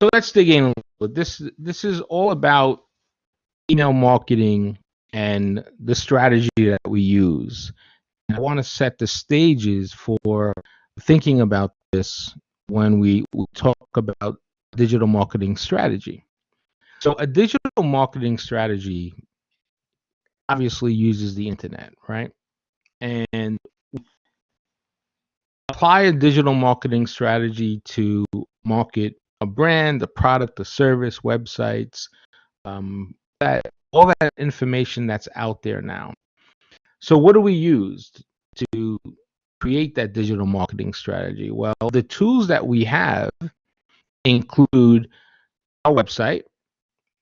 So let's dig in a little bit. This is all about email marketing and the strategy that we use. And I want to set the stages for thinking about this when we talk about digital marketing strategy. So a digital marketing strategy obviously uses the internet, right? And apply a digital marketing strategy to market a brand, a product, a service, websites, that all that information that's out there now. So what do we use to create that digital marketing strategy? Well, the tools that we have include our website.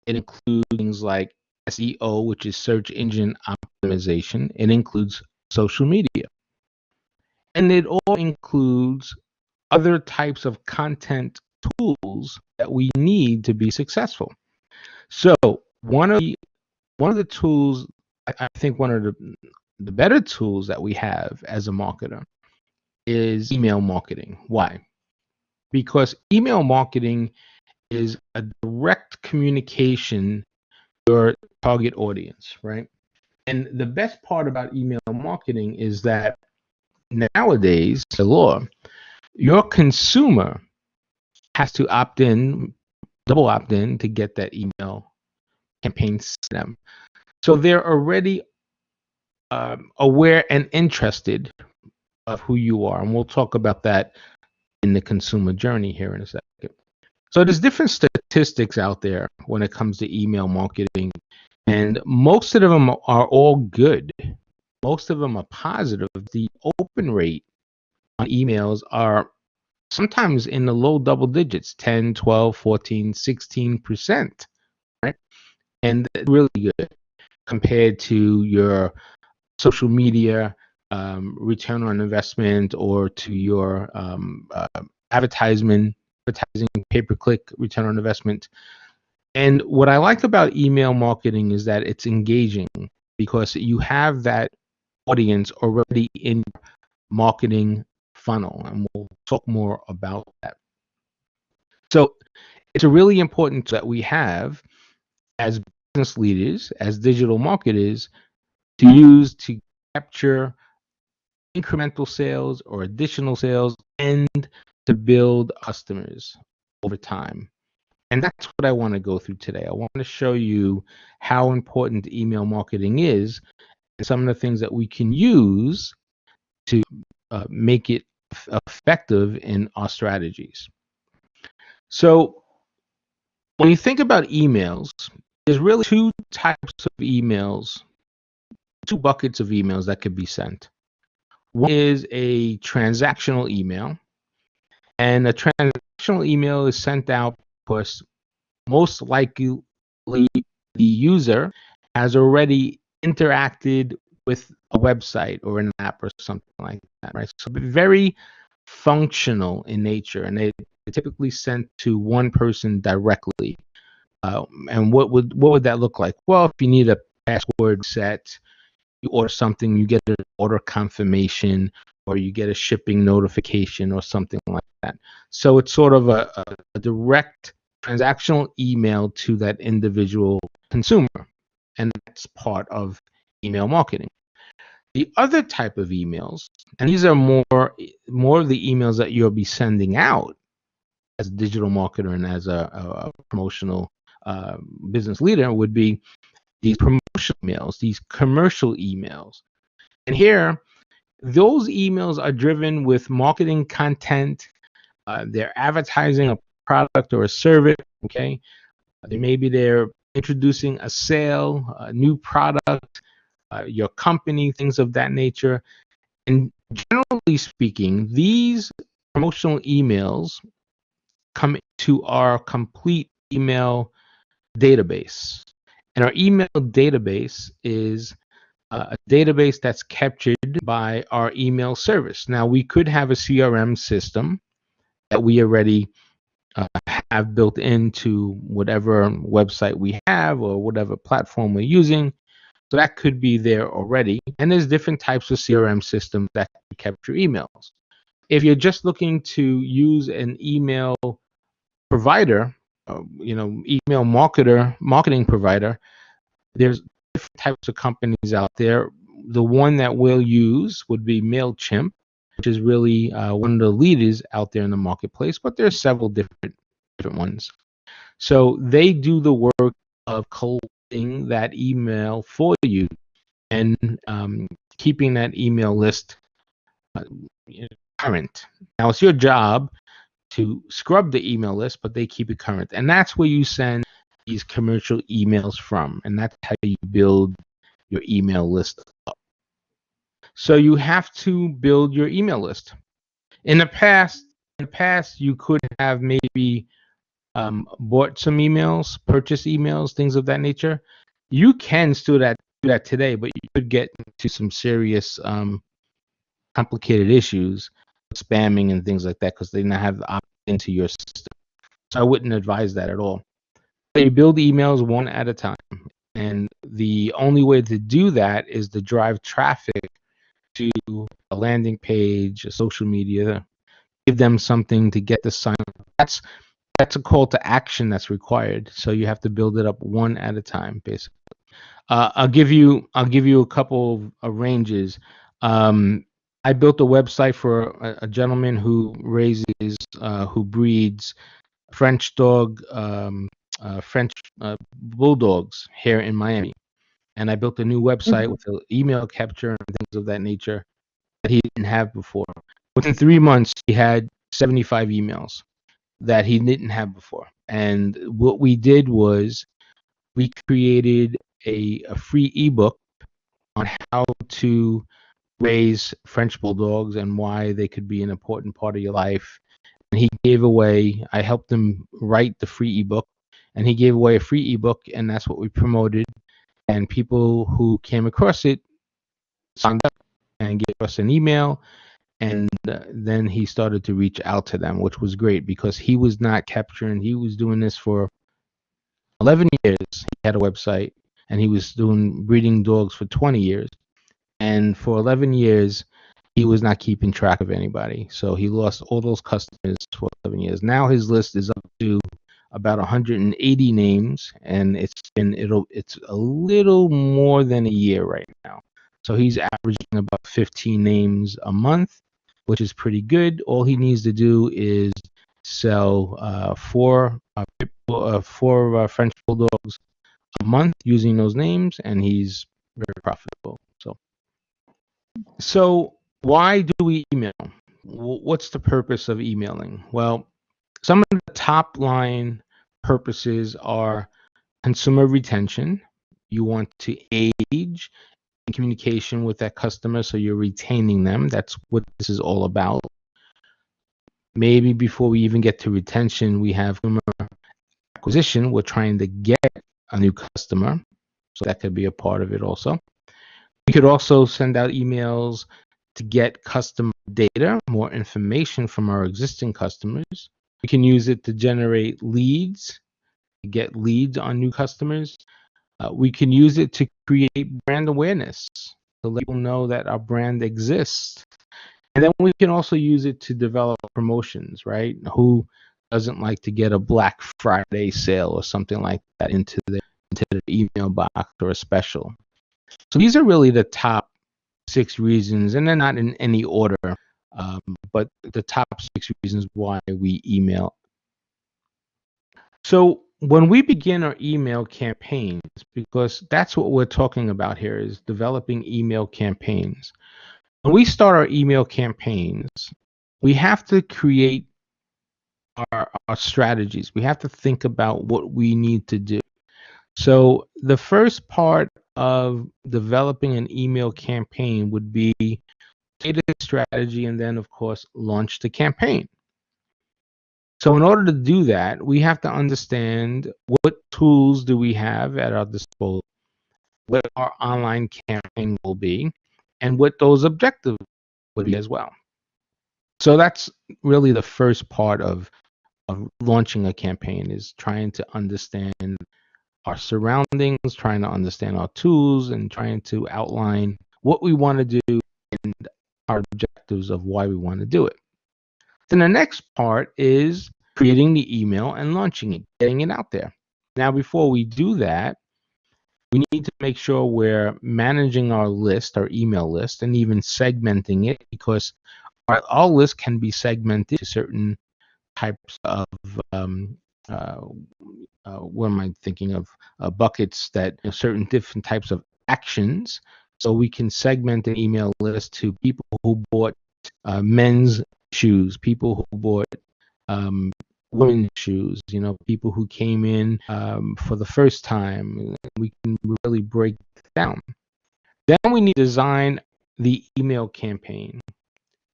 It includes things like SEO, which is search engine optimization. It includes social media. And it all includes other types of content tools that we need to be successful. So one of the tools, I think one of the better tools that we have as a marketer is email marketing. Why? Because email marketing is a direct communication to your target audience, right? And the best part about email marketing is that nowadays, the law, your consumer has to opt in, double opt in to get that email campaign to them. So they're already aware and interested of who you are. And we'll talk about that in the consumer journey here in a second. So there's different statistics out there when it comes to email marketing, and most of them are all good. Most of them are positive. The open rate on emails are sometimes in the low double digits, 10, 12, 14, 16%, right? And that's really good compared to your social media return on investment, or to your advertising pay-per-click return on investment. And what I like about email marketing is that it's engaging because you have that audience already in marketing funnel, and we'll talk more about that. So it's a really important that we have as business leaders, as digital marketers, to use to capture incremental sales or additional sales, and to build customers over time. And that's what I want to go through today. I want to show you how important email marketing is, and some of the things that we can use to make it effective in our strategies. So when you think about emails, there's really two types of emails, two buckets of emails that could be sent. One is a transactional email, and a transactional email is sent out because most likely the user has already interacted with a website or an app or something like that, right? So very functional in nature, and they're typically sent to one person directly. And what would that look like? Well, if you need a password set, you order something, you get an order confirmation, or you get a shipping notification or something like that. So it's sort of a direct transactional email to that individual consumer, and that's part of email marketing. The other type of emails, and these are more of the emails that you'll be sending out as a digital marketer and as a promotional business leader, would be these promotional emails, these commercial emails. And here, those emails are driven with marketing content. They're advertising a product or a service, okay? Maybe they're introducing a sale, a new product, your company, things of that nature. And generally speaking, these promotional emails come to our complete email database. And our email database is a database that's captured by our email service. Now, we could have a CRM system that we already have built into whatever website we have or whatever platform we're using. So that could be there already. And there's different types of CRM systems that capture emails. If you're just looking to use an email provider, email marketing provider, there's different types of companies out there. The one that we'll use would be MailChimp, which is really one of the leaders out there in the marketplace, but there's several different ones. So they do the work of collecting that email for you and keeping that email list uh, current. Now it's your job to scrub the email list, but they keep it current. And that's where you send these commercial emails from. And that's how you build your email list up. So you have to build your email list. In the past, you could have maybe bought some emails, purchased emails, things of that nature. You can still do that today, but you could get into some serious complicated issues, spamming and things like that, because they now have the opt into your system. So I wouldn't advise that at all. You build emails one at a time, and the only way to do that is to drive traffic to a landing page, a social media, give them something to get the sign up. That's a call to action that's required. So you have to build it up one at a time, basically. I'll give you a couple of ranges. Um, I built a website for a gentleman who breeds French French bulldogs here in Miami, and I built a new website with an email capture and things of that nature that he didn't have before. Within 3 months, he had 75 emails that he didn't have before. And what we did was we created a free ebook on how to raise French bulldogs and why they could be an important part of your life. And I helped him write the free ebook, and he gave away a free ebook, and that's what we promoted. And people who came across it signed up and gave us an email, and then he started to reach out to them, which was great because he was not capturing. He was doing this for 11 years. He had a website, and he was doing breeding dogs for 20 years. And for 11 years, he was not keeping track of anybody. So he lost all those customers for 11 years. Now his list is up to about 180 names, and it's a little more than a year right now. So he's averaging about 15 names a month, which is pretty good. All he needs to do is sell four French bulldogs a month using those names, and he's very profitable. So why do we email? What's the purpose of emailing? Well, some of the top line purposes are consumer retention. You want to age in communication with that customer, so you're retaining them. That's what this is all about. Maybe before we even get to retention, we have consumer acquisition. We're trying to get a new customer, so that could be a part of it also. We could also send out emails to get customer data, more information from our existing customers. We can use it to generate leads, to get leads on new customers. We can use it to create brand awareness, to let people know that our brand exists. And then we can also use it to develop promotions, right? Who doesn't like to get a Black Friday sale or something like that into their email box or a special? So these are really the top 6 reasons, and they're not in any order, but the top 6 reasons why we email. So when we begin our email campaigns, because that's what we're talking about here, is developing email campaigns. When we start our email campaigns, we have to create our strategies. We have to think about what we need to do. So the first part of developing an email campaign would be data strategy, and then of course launch the campaign. So in order to do that, we have to understand what tools do we have at our disposal, what our online campaign will be, and what those objectives would be as well. So that's really the first part of launching a campaign, is trying to understand our surroundings, trying to understand our tools, and trying to outline what we want to do and our objectives of why we want to do it. Then the next part is creating the email and launching it, getting it out there. Now, before we do that, we need to make sure we're managing our list, our email list, and even segmenting it, because our list can be segmented to certain types of uh, what am I thinking of? Buckets that, certain different types of actions. So we can segment an email list to people who bought men's shoes, people who bought um, women's shoes, people who came in for the first time. We can really break it down. Then we need to design the email campaign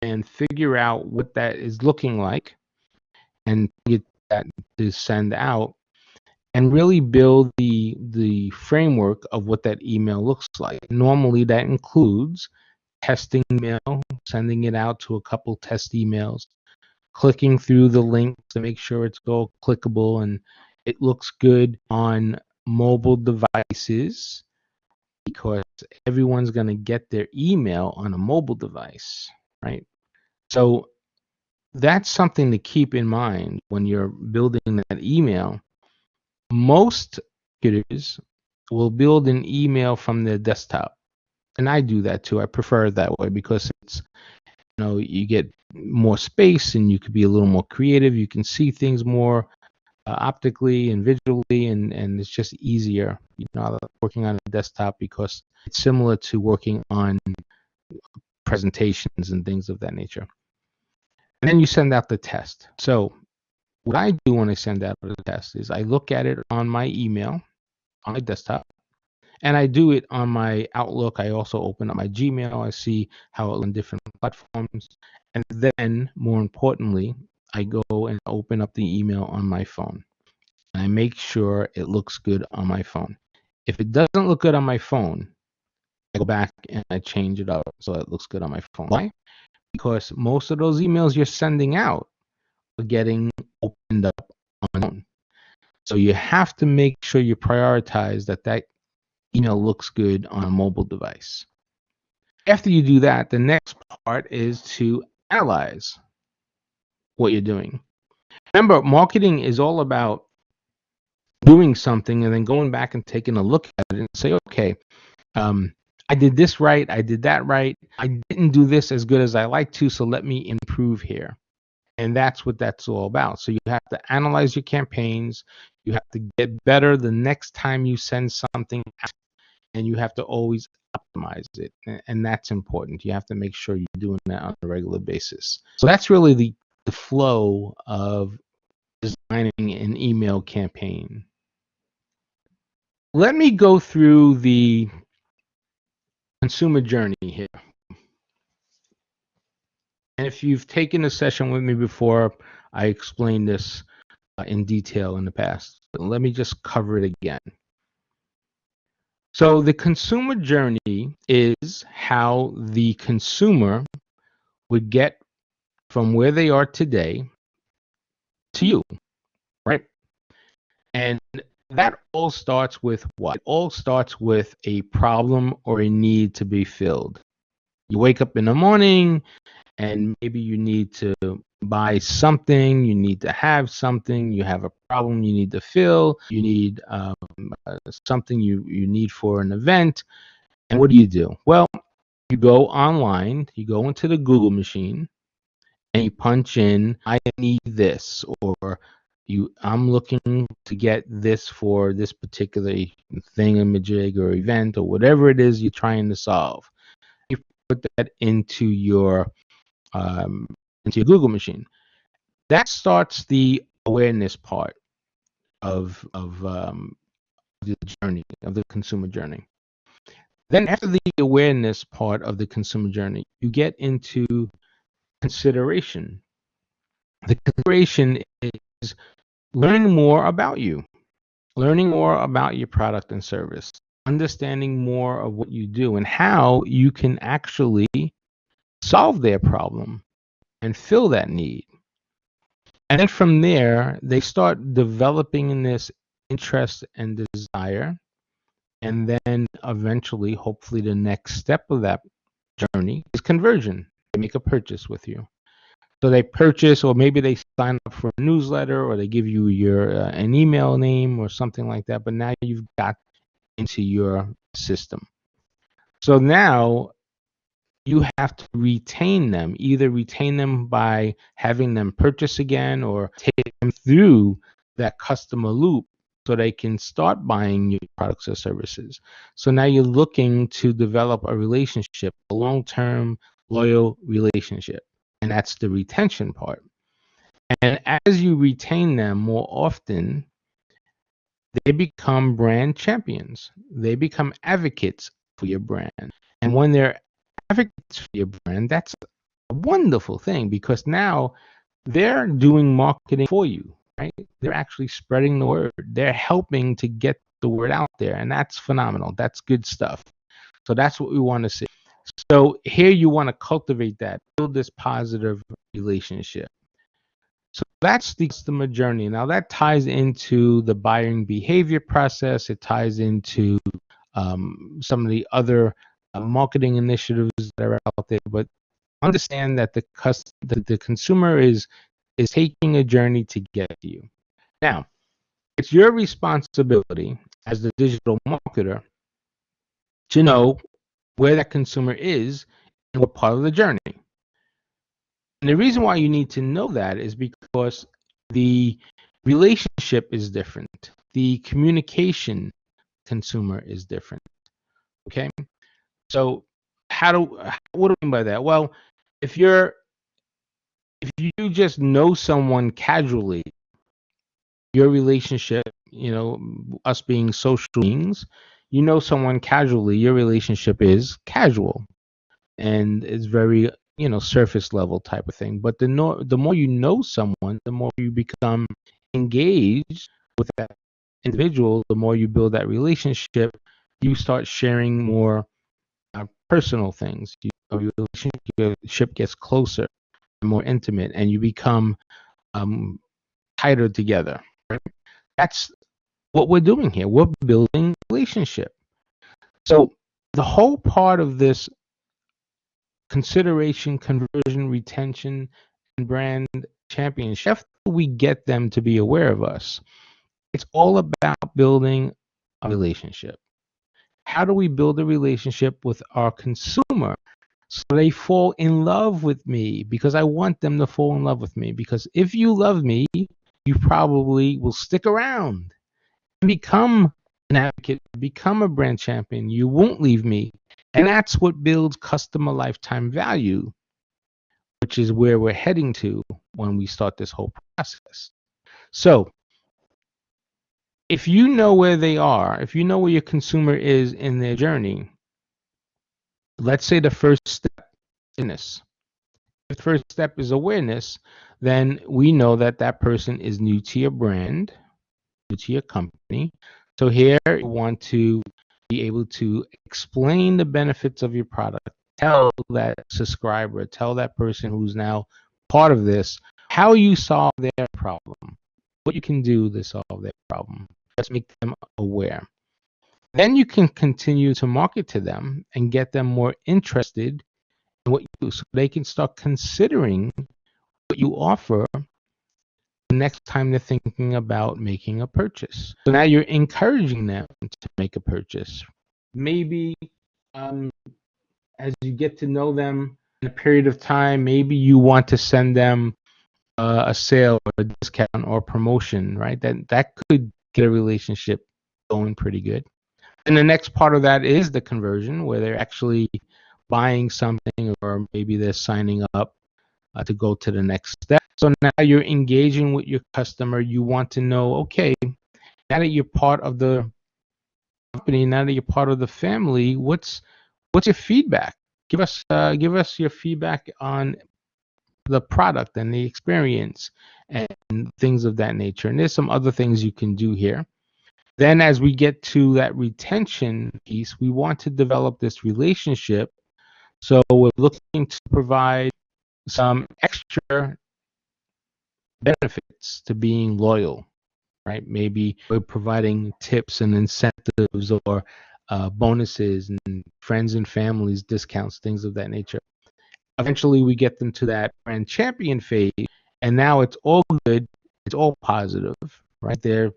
and figure out what that is looking like and get that to send out, and really build the framework of what that email looks like. Normally that includes testing email, sending it out to a couple test emails, clicking through the link to make sure it's all clickable and it looks good on mobile devices, because everyone's going to get their email on a mobile device, right? So that's something to keep in mind when you're building that email. Most computers will build an email from their desktop, and I do that too. I prefer it that way because it's, you get more space and you could be a little more creative. You can see things more optically and visually, and it's just easier, working on a desktop, because it's similar to working on presentations and things of that nature. And then you send out the test. So what I do when I send out the test is I look at it on my email on my desktop, and I do it on my Outlook. I also open up my Gmail. I see how it looks on different platforms. And then, more importantly, I go and open up the email on my phone. And I make sure it looks good on my phone. If it doesn't look good on my phone, I go back and I change it up so it looks good on my phone. Why? Because most of those emails you're sending out are getting opened up on your phone. So you have to make sure you prioritize that email looks good on a mobile device. After you do that, the next part is to analyze what you're doing. Remember, marketing is all about doing something and then going back and taking a look at it and say, okay, I did this right, I did that right, I didn't do this as good as I like to, so let me improve here. And that's what that's all about. So you have to analyze your campaigns, you have to get better the next time you send something out, and you have to always optimize it. And that's important. You have to make sure you're doing that on a regular basis. So that's really the flow of designing an email campaign. Let me go through the consumer journey here. And if you've taken a session with me before, I explained this in detail in the past. But let me just cover it again. So the consumer journey is how the consumer would get from where they are today to you, right? And that all starts with what? It all starts with a problem or a need to be filled. You wake up in the morning and maybe you need to buy something, you need to have something, you have a problem you need to fill, you need something you need for an event. And what do? Well, you go online, you go into the Google machine, and you punch in, I need this, or I'm looking to get this for this particular thingamajig or event or whatever it is you're trying to solve. You put that into your Google machine. That starts the awareness part of the journey, of the consumer journey. Then after the awareness part of the consumer journey, you get into consideration. The consideration is learning more about you, learning more about your product and service, understanding more of what you do and how you can actually solve their problem and fill that need. And then from there, they start developing this interest and desire. And then eventually, hopefully, the next step of that journey is conversion. They make a purchase with you. So they purchase, or maybe they sign up for a newsletter, or they give you your an email name or something like that. But now you've got into your system. So now you have to retain them, either retain them by having them purchase again or take them through that customer loop so they can start buying your products or services. So now you're looking to develop a relationship, a long-term loyal relationship. And that's the retention part. And as you retain them more often, they become brand champions. They become advocates for your brand. And when they're advocates for your brand, that's a wonderful thing because now they're doing marketing for you, right? They're actually spreading the word. They're helping to get the word out there. And that's phenomenal. That's good stuff. So that's what we want to see. So here you want to cultivate that, build this positive relationship. So that's the customer journey. Now that ties into the buying behavior process. It ties into some of the other marketing initiatives that are out there. But understand that the consumer is taking a journey to get to you. Now, it's your responsibility as the digital marketer to know where that consumer is and what part of the journey. And the reason why you need to know that is because the relationship is different. The communication consumer is different. Okay? So what do I mean by that? Well, if you just know someone casually, your relationship, us being social beings, you know someone casually, your relationship is casual and it's very, surface level type of thing. But the more you know someone, the more you become engaged with that individual, the more you build that relationship, you start sharing more personal things. Your relationship gets closer and more intimate, and you become tighter together. Right? That's what we're doing here. We're building relationship. So the whole part of this consideration, conversion, retention, and brand championship, after we get them to be aware of us, it's all about building a relationship. How do we build a relationship with our consumer so they fall in love with me? Because I want them to fall in love with me. Because if you love me, you probably will stick around and become an advocate, become a brand champion. You won't leave me. And that's what builds customer lifetime value, which is where we're heading to when we start this whole process. So if you know where they are, if you know where your consumer is in their journey, let's say the first step in this. If the first step is awareness, then we know that that person is new to your brand, new to your company. So here you want to be able to explain the benefits of your product. Tell that subscriber, tell that person who's now part of this, how you solve their problem, what you can do to solve their problem. Just make them aware. Then you can continue to market to them and get them more interested in what you do so they can start considering what you offer the next time they're thinking about making a purchase. So now you're encouraging them to make a purchase. Maybe as you get to know them in a period of time, maybe you want to send them a sale or a discount or promotion, right? That could get a relationship going pretty good. And the next part of that is the conversion, where they're actually buying something or maybe they're signing up to go to the next step. So now you're engaging with your customer. You want to know, okay, now that you're part of the company, now that you're part of the family, what's your feedback? Give us your feedback on the product and the experience and things of that nature. And there's some other things you can do here. Then as we get to that retention piece, we want to develop this relationship. So we're looking to provide some extra benefits to being loyal, right? Maybe we're providing tips and incentives or bonuses and friends and families discounts, things of that nature. Eventually, we get them to that brand champion phase, and now it's all good. It's all positive, right? They're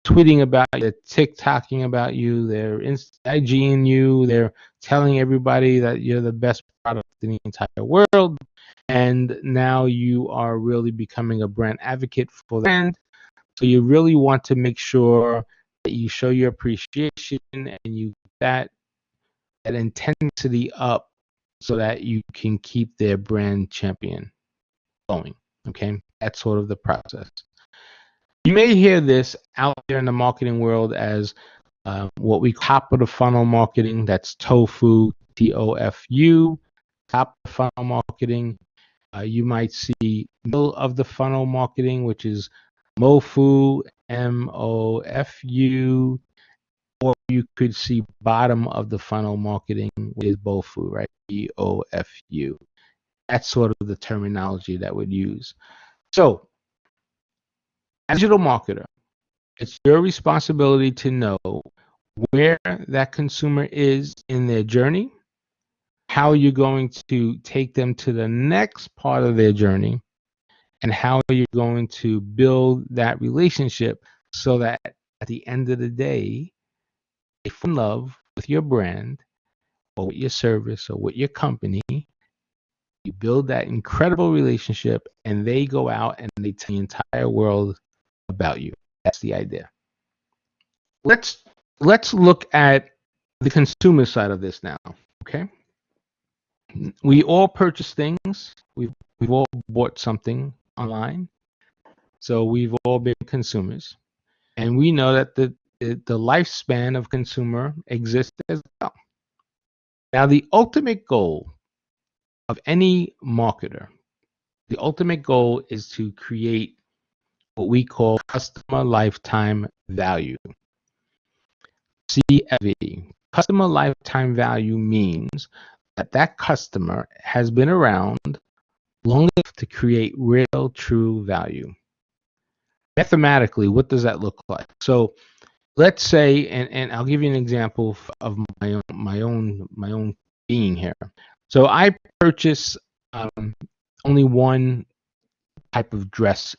tweeting about you, they're TikToking about you, they're IGing you, they're telling everybody that you're the best product in the entire world. And now you are really becoming a brand advocate for the brand. So you really want to make sure that you show your appreciation and you that that intensity up so that you can keep their brand champion going. Okay, that's sort of the process. You may hear this out there in the marketing world as what we top of the funnel marketing. That's TOFU, TOFU, top of the funnel marketing. You might see middle of the funnel marketing, which is MOFU, MOFU, or you could see bottom of the funnel marketing, which is BOFU, right? BOFU. That's sort of the terminology that we'd use. So, as a digital marketer, it's your responsibility to know where that consumer is in their journey, how you're going to take them to the next part of their journey, and how you're going to build that relationship so that at the end of the day, they fall in love with your brand or with your service or with your company. You build that incredible relationship and they go out and they tell the entire world about you. That's the idea. Let's look at the consumer side of this now. Okay. We all purchase things. We've all bought something online. So we've all been consumers. And we know that the lifespan of consumer exists as well. Now, the ultimate goal of any marketer, the ultimate goal is to create what we call customer lifetime value. CLV. Customer lifetime value means that that customer has been around long enough to create real, true value. Mathematically, what does that look like? So let's say, and I'll give you an example of my own being here. So I purchase only one type of dress.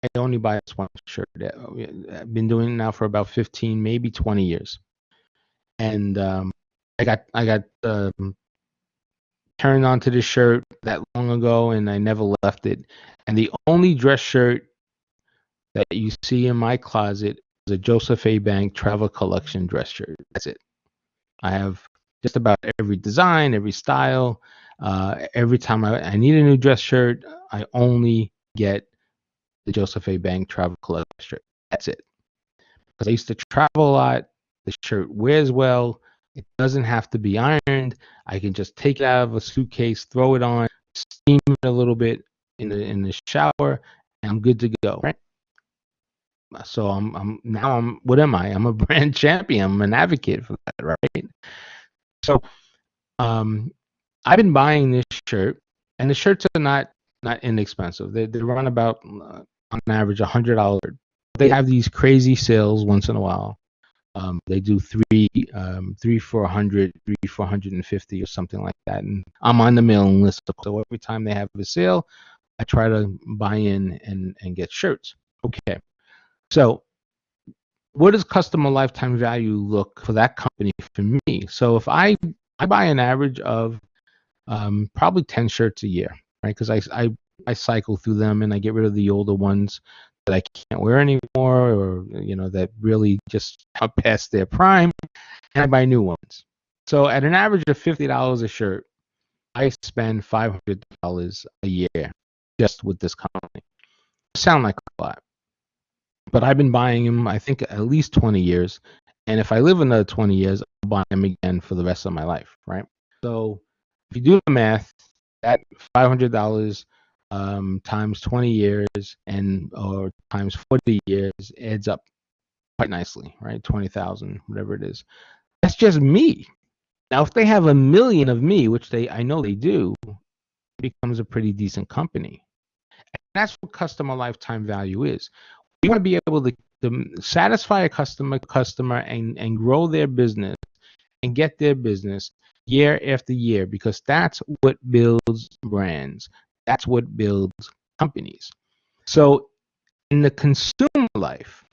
I only buy this one shirt. I've been doing it now for about 15, maybe 20 years. And I got turned onto this shirt that long ago, and I never left it. And the only dress shirt that you see in my closet is a Joseph A. Bank Travel Collection dress shirt. That's it. I have just about every design, every style. Every time I need a new dress shirt, I only get the Joseph A. Bank Travel Collection shirt. That's it. Because I used to travel a lot. The shirt wears well. It doesn't have to be ironed. I can just take it out of a suitcase, throw it on, steam it a little bit in the shower, and I'm good to go. Right? So I'm what am I? I'm a brand champion. I'm an advocate for that, right? So I've been buying this shirt, and the shirts are not inexpensive. They run about on average $100. They have these crazy sales once in a while. They do three for 100, 3 for 150 or something like that. And I'm on the mailing list. So every time they have a sale, I try to buy in and get shirts. Okay. So what does customer lifetime value look for that company for me? So if I buy an average of probably 10 shirts a year, right? Because I cycle through them and I get rid of the older ones that I can't wear anymore, or that really just are past their prime, and I buy new ones. So at an average of $50 a shirt, I spend $500 a year just with this company. Sound like a lot, but I've been buying them, I think, at least 20 years, and if I live another 20 years, I'll buy them again for the rest of my life, right? So if you do the math, that $500 times 20 years or times 40 years adds up quite nicely, right? 20,000, whatever it is. That's just me. Now, if they have a million of me, which I know they do, it becomes a pretty decent company. And that's what customer lifetime value is. We want to be able to satisfy a customer and grow their business and get their business year after year, because that's what builds brands. That's what builds companies. So in the consumer life,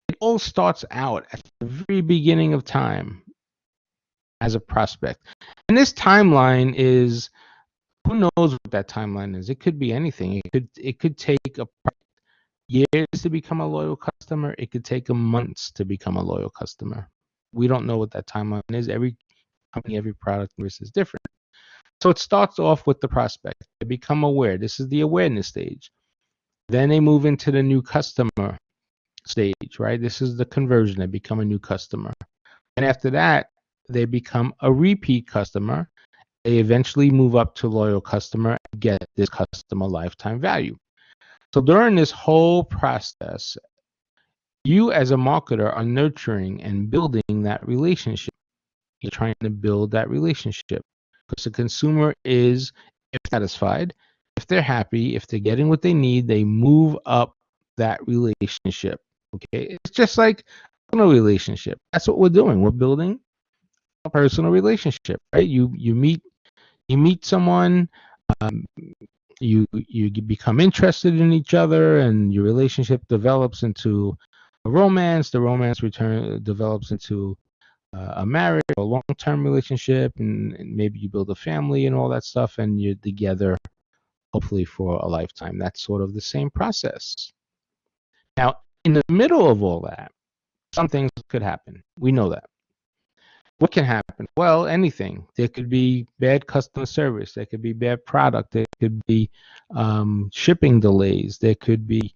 it all starts out at the very beginning of time as a prospect. And this timeline is, who knows what that timeline is? It could be anything. It could take a years to become a loyal customer. It could take them months to become a loyal customer. We don't know what that timeline is. Every company, every product is different. So it starts off with the prospect. They become aware. This is the awareness stage. Then they move into the new customer stage, right? This is the conversion. They become a new customer. And after that, they become a repeat customer. They eventually move up to loyal customer and get this customer lifetime value. So during this whole process, you as a marketer are nurturing and building that relationship. You're trying to build that relationship because the consumer is, if satisfied, if they're happy, if they're getting what they need, they move up that relationship. Okay, it's just like a relationship. That's what we're doing. We're building a personal relationship, right? You meet someone, um, you become interested in each other, and your relationship develops into a romance. The romance develops into a marriage, a long-term relationship, and maybe you build a family and all that stuff, and you're together hopefully for a lifetime. That's sort of the same process. Now, in the middle of all that, some things could happen. We know that. What can happen? Well, anything. There could be bad customer service. There could be bad product. There could be shipping delays. There could be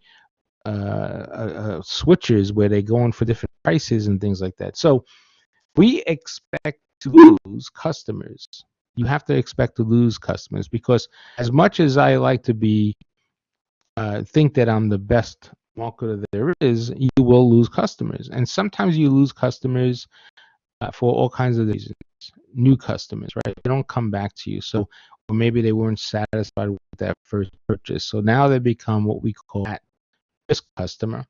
switches where they're going for different prices and things like that. So we expect to lose customers. You have to expect to lose customers, because as much as I like to think that I'm the best marketer there is, you will lose customers. And sometimes you lose customers for all kinds of reasons. New customers, right? They don't come back to you. So, or maybe they weren't satisfied with that first purchase. So now they become what we call at-risk customer.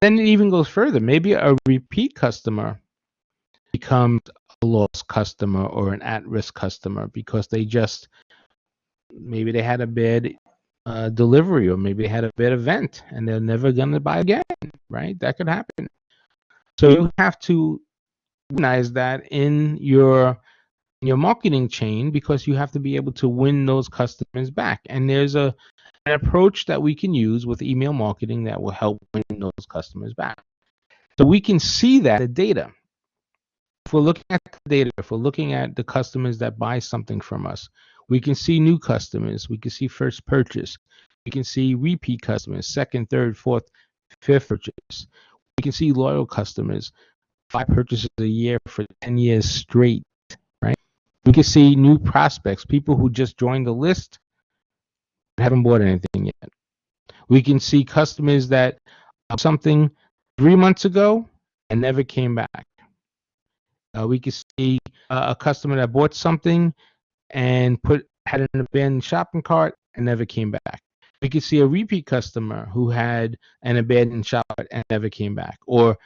Then it even goes further. Maybe a repeat customer becomes a lost customer or an at-risk customer because maybe they had a bad delivery, or maybe they had a bad event and they're never going to buy again, right? That could happen. So you have to recognize that in your marketing chain, because you have to be able to win those customers back. And there's an approach that we can use with email marketing that will help win those customers back. So we can see that the data. If we're looking at the data, if we're looking at the customers that buy something from us, we can see new customers. We can see first purchase. We can see repeat customers, second, third, fourth, fifth purchase. We can see loyal customers, 5 purchases a year for 10 years straight, right? We can see new prospects, people who just joined the list and haven't bought anything yet. We can see customers that bought something 3 months ago and never came back. We can see a customer that bought something and had an abandoned shopping cart and never came back. We could see a repeat customer who had an abandoned shop and never came back, or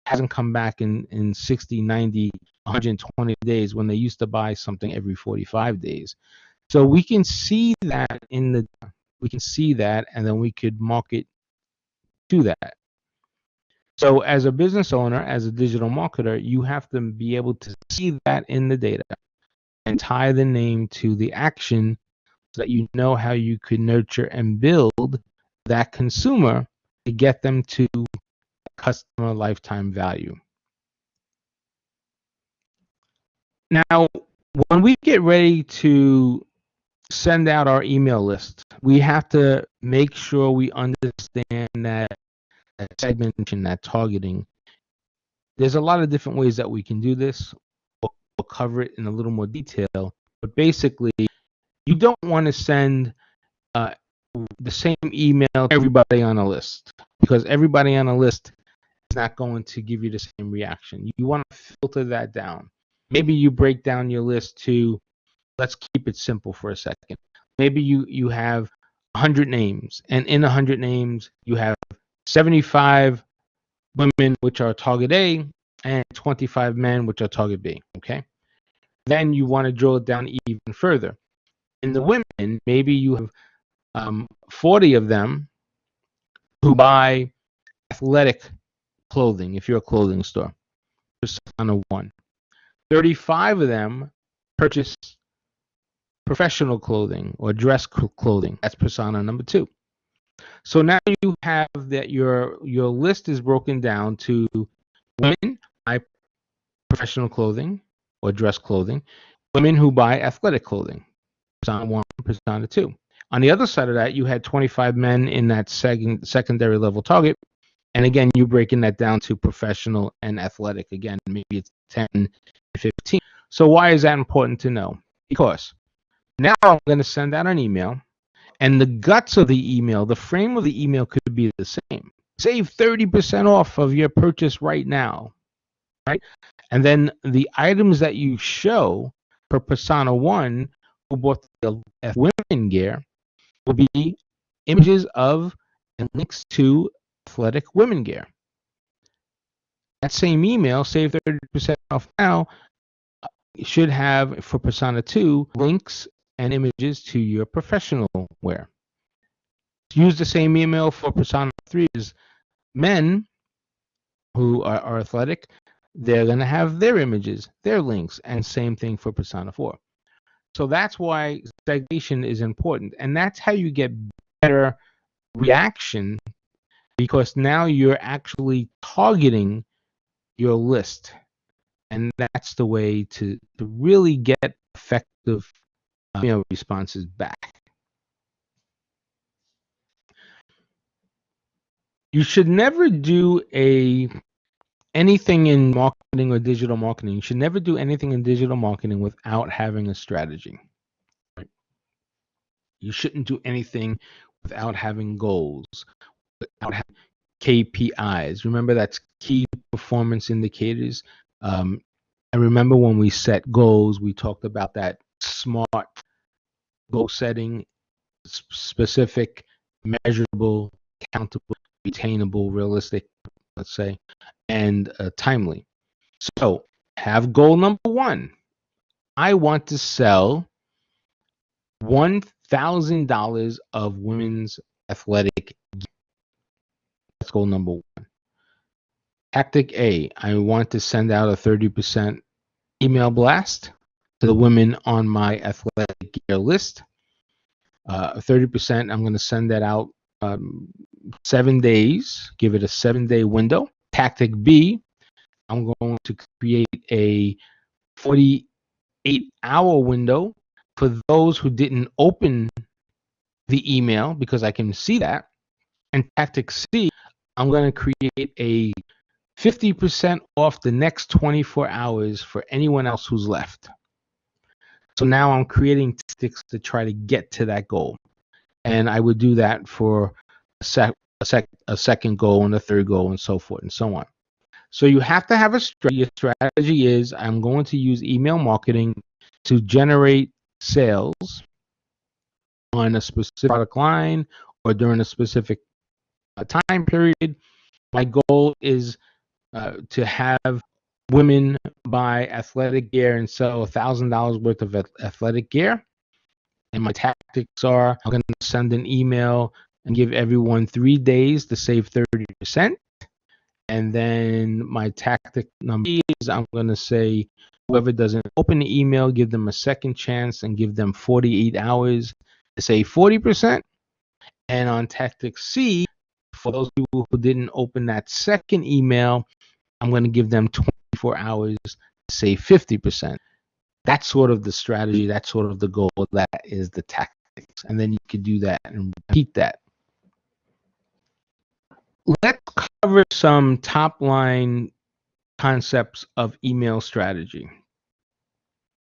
hasn't come back in 60, 90, 120 days when they used to buy something every 45 days. So we can see that and then we could market to that. So as a business owner, as a digital marketer, you have to be able to see that in the data and tie the name to the action so that you know how you can nurture and build that consumer to get them to customer lifetime value. Now, when we get ready to send out our email list, we have to make sure we understand that segmentation, that targeting. There's a lot of different ways that we can do this. We'll cover it in a little more detail, but basically, you don't want to send the same email to everybody on a list, because everybody on a list is not going to give you the same reaction. You want to filter that down. Maybe you break down your list to, let's keep it simple for a second. Maybe you have 100 names, and in 100 names, you have 75 women, which are target A, and 25 men, which are target B, okay? Then you want to drill it down even further. In the women, maybe you have 40 of them who buy athletic clothing, if you're a clothing store, persona 1. 35 of them purchase professional clothing or dress clothing. That's persona number 2. So now you have that your list is broken down to women buy professional clothing or dress clothing, women who buy athletic clothing, persona 1, persona 2. On the other side of that, you had 25 men in that secondary level target. And again, you're breaking that down to professional and athletic. Again, maybe it's 10 to 15. So why is that important to know? Because now I'm going to send out an email, and the guts of the email, the frame of the email could be the same. Save 30% off of your purchase right now, right? And then the items that you show for persona 1 who bought the women gear will be images of and links to athletic women gear. That same email, save 30% off now, should have for persona 2 links and images to your professional wear. Use the same email for persona 3 is men who are athletic. They're going to have their images, their links, and same thing for persona 4. So that's why segmentation is important, and that's how you get better reaction, because now you're actually targeting your list, and that's the way to really get effective responses back. You should never do anything in marketing or digital marketing. You should never do anything in digital marketing without having a strategy. You shouldn't do anything without having goals, without having KPIs. Remember, that's key performance indicators. I remember when we set goals, we talked about that SMART goal setting: specific, measurable, accountable, attainable, realistic, let's say, and timely. So have goal number 1. I want to sell $1,000 of women's athletic gear. That's goal number 1. Tactic A, I want to send out a 30% email blast to the women on my athletic gear list. 30%, I'm going to send that out 7 days, give it a 7-day window. Tactic B, I'm going to create a 48-hour window for those who didn't open the email, because I can see that. And tactic C, I'm going to create a 50% off the next 24 hours for anyone else who's left. So now I'm creating tactics to try to get to that goal. And I would do that for a second goal and a third goal and so forth and so on. So you have to have a strategy. Your strategy is, I'm going to use email marketing to generate sales on a specific product line or during a specific time period. My goal is to have women buy athletic gear and sell $1,000 worth of athletic gear. And my tactics are, I'm going to send an email and give everyone 3 days to save 30%. And then my tactic number is, I'm going to say, whoever doesn't open the email, give them a second chance and give them 48 hours to save 40%. And on tactic C, for those people who didn't open that second email, I'm going to give them 24 hours to save 50%. That's sort of the strategy. That's sort of the goal. That is the tactics. And then you could do that and repeat that. Let's cover some top line concepts of email strategy.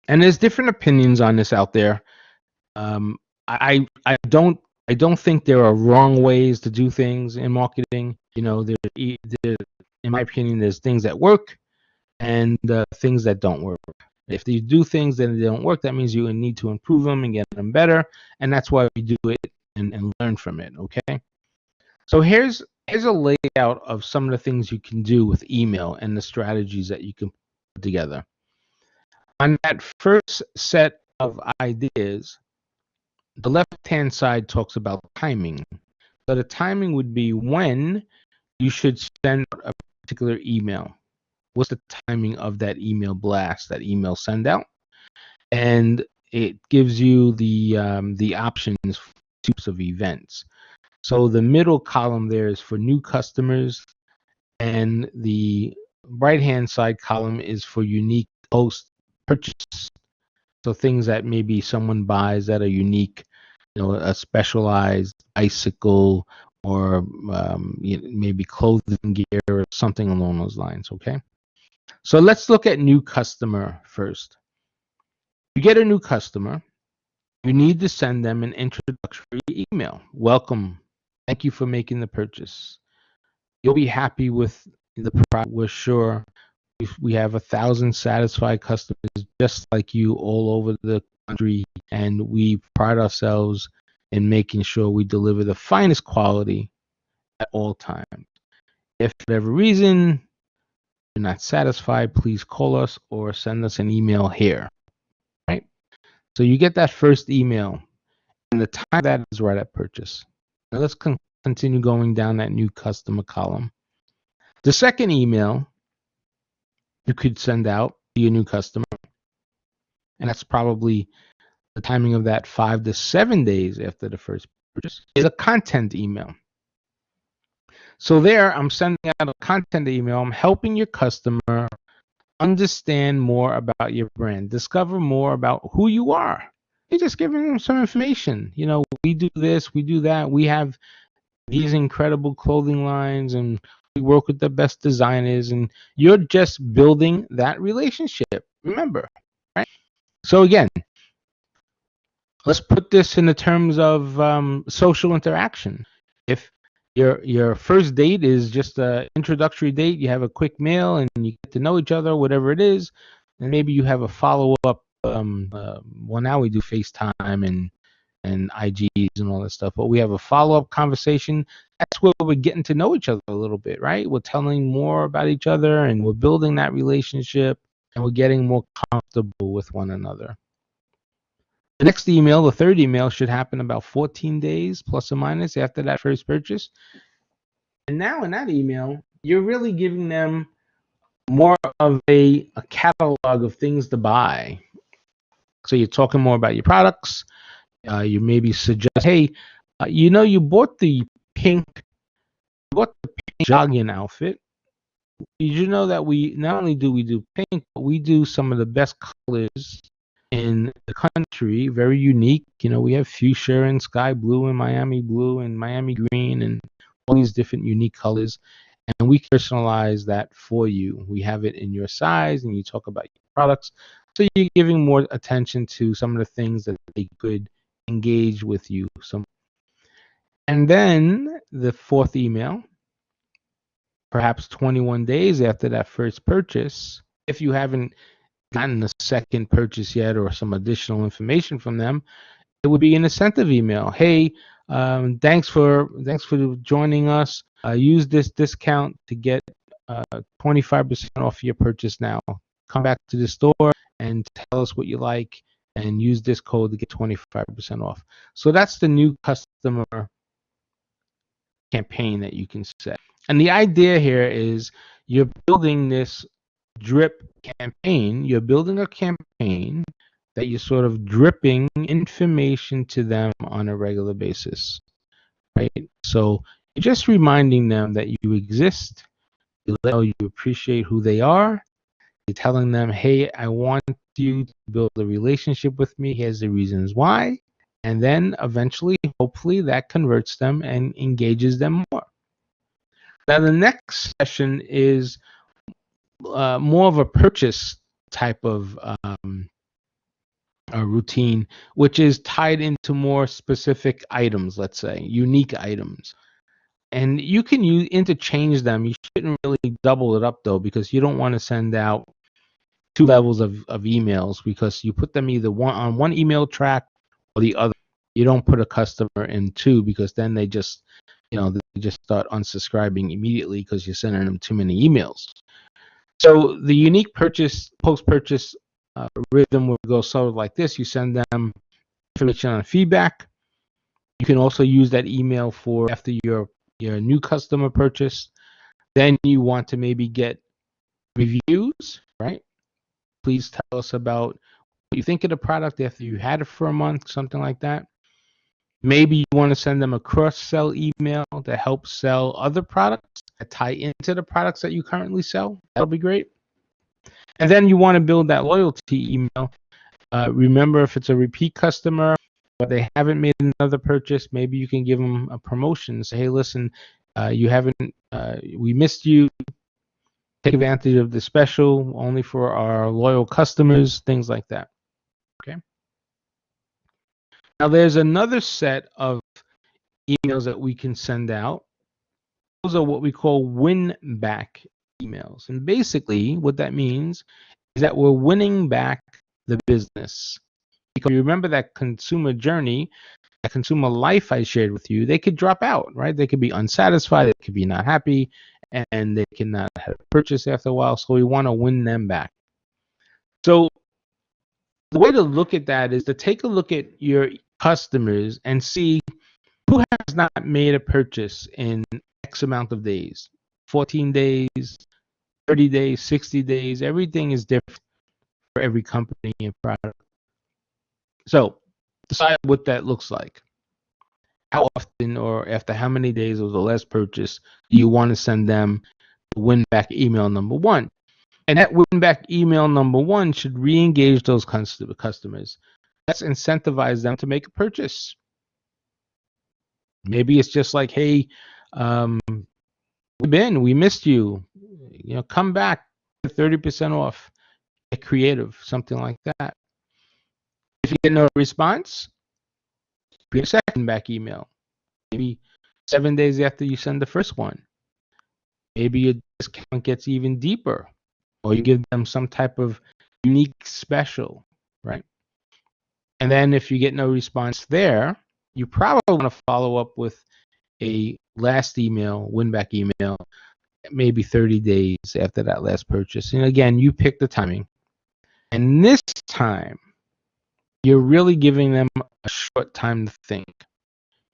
And there's different opinions on this out there. I don't think there are wrong ways to do things in marketing. There, in my opinion, there's things that work and things that don't work. If you do things that don't work, that means you need to improve them and get them better. And that's why we do it and learn from it. Okay. So here's a layout of some of the things you can do with email and the strategies that you can put together. On that first set of ideas, the left-hand side talks about timing. So the timing would be when you should send a particular email. What's the timing of that email blast, that email send out? And it gives you the options for types of events. So the middle column there is for new customers, and the right-hand side column is for unique post purchase. So things that maybe someone buys that are unique, a specialized bicycle, or maybe clothing gear or something along those lines. Okay. So let's look at new customer first. You get a new customer, you need to send them an introductory email. Welcome. Thank you for making the purchase. You'll be happy with the product. We're sure we have 1,000 satisfied customers just like you all over the country, and we pride ourselves in making sure we deliver the finest quality at all times. If for whatever reason you're not satisfied, please call us or send us an email here. Right? So you get that first email, and the time that is right at purchase. Now let's continue going down that new customer column. The second email you could send out to your new customer, and that's probably the timing of that 5 to 7 days after the first purchase, is a content email. So there, I'm sending out a content email. I'm helping your customer understand more about your brand, discover more about who you are. You're just giving them some information. We do this, we do that. We have these incredible clothing lines, and we work with the best designers, and you're just building that relationship. Remember, right? So again, let's put this in the terms of social interaction. If your first date is just an introductory date, you have a quick meal and you get to know each other, whatever it is, and maybe you have a follow-up. Well, now we do FaceTime and IGs and all that stuff, but we have a follow-up conversation. That's where we're getting to know each other a little bit, right? We're telling more about each other, and we're building that relationship, and we're getting more comfortable with one another. The next email, the third email, should happen about 14 days plus or minus after that first purchase. And now in that email, you're really giving them more of a catalog of things to buy. So you're talking more about your products. You maybe suggest, hey, you bought the pink jogging outfit. Did you know that we not only do we do pink, but we do some of the best colors in the country, very unique. We have fuchsia and sky blue and Miami blue and Miami green and all these different unique colors. And we personalize that for you. We have it in your size, and you talk about your products. So you're giving more attention to some of the things that they could engage with you. And then the fourth email, perhaps 21 days after that first purchase, if you haven't gotten a second purchase yet or some additional information from them, it would be an incentive email. Hey, thanks for joining us. Use this discount to get 25% off your purchase now. Come back to the store and tell us what you like, and use this code to get 25% off. So that's the new customer campaign that you can set. And the idea here is you're building this drip campaign. You're building a campaign that you're sort of dripping information to them on a regular basis, right? So you're just reminding them that you exist. You let them know you appreciate who they are. You're telling them, hey, I want you to build a relationship with me. Here's the reasons why. And then eventually, hopefully, that converts them and engages them more. Now, the next session is more of a purchase type of a routine, which is tied into more specific items, let's say, unique items. And you can interchange them. You shouldn't really double it up, though, because you don't want to send out two levels of emails, because you put them either on one email track or the other. You don't put a customer in two, because then they just start unsubscribing immediately because you're sending them too many emails. So the unique post-purchase rhythm will go sort of like this. You send them information on feedback. You can also use that email for after your new customer purchase. Then you want to maybe get reviews, right? Please tell us about what you think of the product after you had it for a month, something like that. Maybe you want to send them a cross-sell email to help sell other products that tie into the products that you currently sell. That'll be great. And then you want to build that loyalty email. Remember, if it's a repeat customer or they haven't made another purchase, maybe you can give them a promotion. Say, hey, listen, we missed you. Take advantage of the special only for our loyal customers, things like that. Okay. Now, there's another set of emails that we can send out. Those are what we call win back emails. And basically, what that means is that we're winning back the business. Because you remember that consumer journey, that consumer life I shared with you, they could drop out, right? They could be unsatisfied, they could be not happy, and they cannot have a purchase after a while. So we want to win them back. So the way to look at that is to take a look at your customers and see who has not made a purchase in X amount of days, 14 days, 30 days, 60 days. Everything is different for every company and product. So decide what that looks like. How often or after how many days of the last purchase do you want to send them the win back email number one? And that win back email number one should re-engage those customers. Let's incentivize them to make a purchase. Maybe it's just like, hey, we missed you. Come back, 30% off. Get creative, something like that. If you get no response, create a second back email. Maybe 7 days after you send the first one. Maybe your discount gets even deeper, or you give them some type of unique special, right? And then if you get no response there, you probably want to follow up with a last email, win back email, maybe 30 days after that last purchase. And again, you pick the timing. And this time, you're really giving them a short time to think.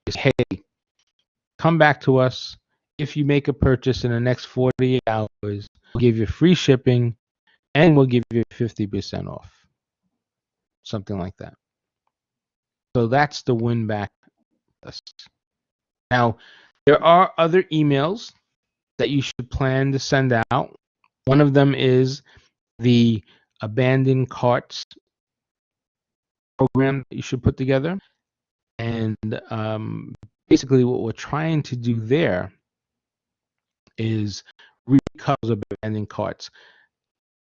Just, hey, come back to us. If you make a purchase in the next 48 hours, we'll give you free shipping and we'll give you 50% off. Something like that. So that's the win back list. Now, there are other emails that you should plan to send out. One of them is the abandoned carts program that you should put together. And basically what we're trying to do there is recover abandoned carts.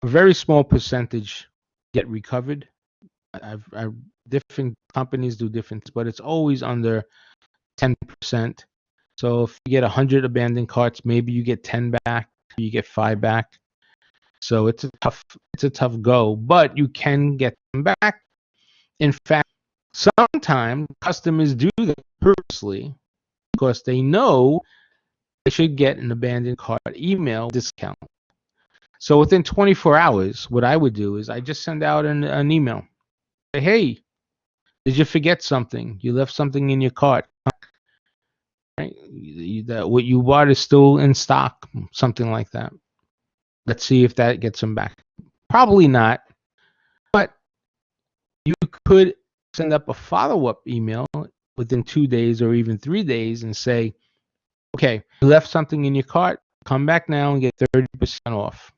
A very small percentage get recovered. Different companies do different, but it's always under 10%. So if you get 100 abandoned carts, maybe you get 10 back, you get 5 back. So it's a tough go, but you can get them back. In fact, sometimes customers do that purposely because they know they should get an abandoned cart email discount. So within 24 hours, what I would do is I just send out an email. Say, hey, did you forget something? You left something in your cart. Right? What you bought is still in stock, something like that. Let's see if that gets them back. Probably not, but you could send up a follow-up email within 2 days or even 3 days and say, okay, you left something in your cart, come back now and get 30% off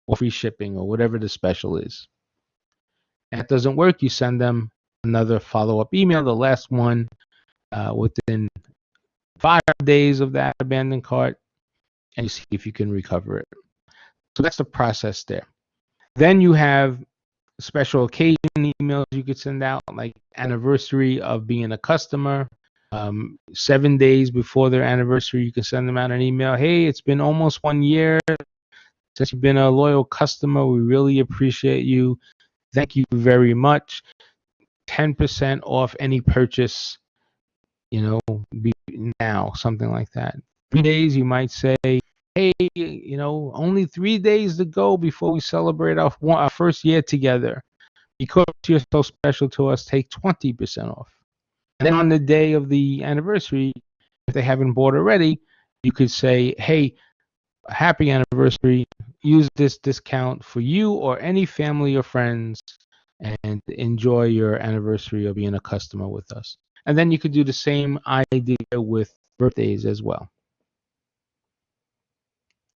or free shipping or whatever the special is. And if that doesn't work, you send them another follow-up email, the last one within 5 days of that abandoned cart, and you see if you can recover it. So that's the process there. Then you have special occasion emails you could send out, like anniversary of being a customer. 7 days before their anniversary, you can send them out an email. Hey, it's been almost 1 year since you've been a loyal customer. We really appreciate you. Thank you very much. 10% off any purchase, now, something like that. 3 days, you might say, hey, only 3 days to go before we celebrate our first year together. Because you're so special to us, take 20% off. And then on the day of the anniversary, if they haven't bought already, you could say, hey, happy anniversary. Use this discount for you or any family or friends and enjoy your anniversary of being a customer with us. And then you could do the same idea with birthdays as well.